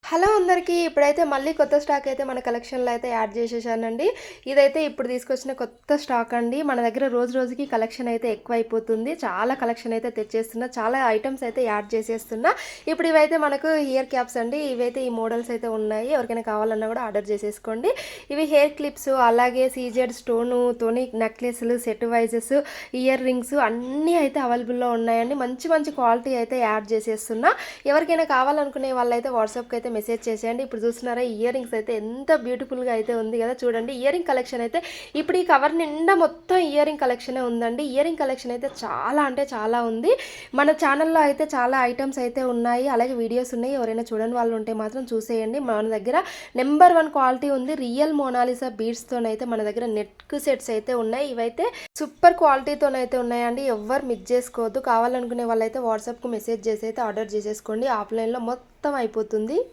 Hello అందరికీ. ఇప్పుడైతే మళ్ళీ కొత్త స్టాక్ అయితే మన కలెక్షన్‌లో అయితే యాడ్ చేసేసానండి. ఇదైతే ఇప్పుడు తీసుకొచ్చిన కొత్త స్టాక్ అండి. మన దగ్గర రోజు రోజుకి కలెక్షన్ అయితే ఎక్కువైపోతుంది. చాలా కలెక్షన్ అయితే తెచ్చేస్తున్నా. చాలా ఐటెమ్స్ అయితే యాడ్ చేసేస్తున్నా. ఇప్పుడు ఇవైతే మనకు ఇయర్ క్యాప్స్ అండి. ఇవైతే ఈ మోడల్స్ అయితే ఉన్నాయి. ఎవరికైనా కావాలన్నా కూడా ఆర్డర్ చేసేసుకోండి. ఇవి హెయిర్ క్లిప్స్, అలాగే సీజెడ్ స్టోన్‌తోని నెక్లెస్‌లు, సెట్ వైజెస్, ఇయర్ రింగ్స్ అన్నీ అయితే అవైలబుల్‌లో ఉన్నాయండి. మంచి మంచి క్వాలిటీ అయితే యాడ్ చేసేస్తున్నా. ఎవరికైనా కావాలనుకునే వాళ్ళైతే వాట్సాప్‌కి అయితే మెసేజ్ చేసేయండి. ఇప్పుడు చూస్తున్నారా ఇయర్ రింగ్స్ అయితే ఎంత బ్యూటిఫుల్‌గా అయితే ఉంది కదా! చూడండి ఇయర్ రింగ్ కలెక్షన్ అయితే ఇప్పుడు ఈ కవర్ నిండా మొత్తం ఇయర్ రింగ్ కలెక్షనే ఉందండి. ఇయర్ రింగ్ కలెక్షన్ అయితే చాలా అంటే చాలా ఉంది. మన ఛానల్‌లో అయితే చాలా ఐటెమ్స్ అయితే ఉన్నాయి. అలాగే వీడియోస్ ఉన్నాయి. ఎవరైనా చూడని వాళ్ళు ఉంటే మాత్రం చూసేయండి. మన దగ్గర నెంబర్ 1 క్వాలిటీ ఉంది. రియల్ మోనాలిసా బీడ్స్‌తోనైతే మన దగ్గర నెక్ సెట్స్ అయితే ఉన్నాయి. ఇవైతే సూపర్ క్వాలిటీతోనైతే ఉన్నాయండి. ఎవ్వరు మిస్ చేసుకోవద్దు. కావాలనుకునే వాళ్ళైతే వాట్సాప్‌కు మెసేజ్ చేసి అయితే ఆర్డర్ చేసేసుకోండి. ఆఫ్‌లైన్‌లో మొత్తం అయిపోతుంది.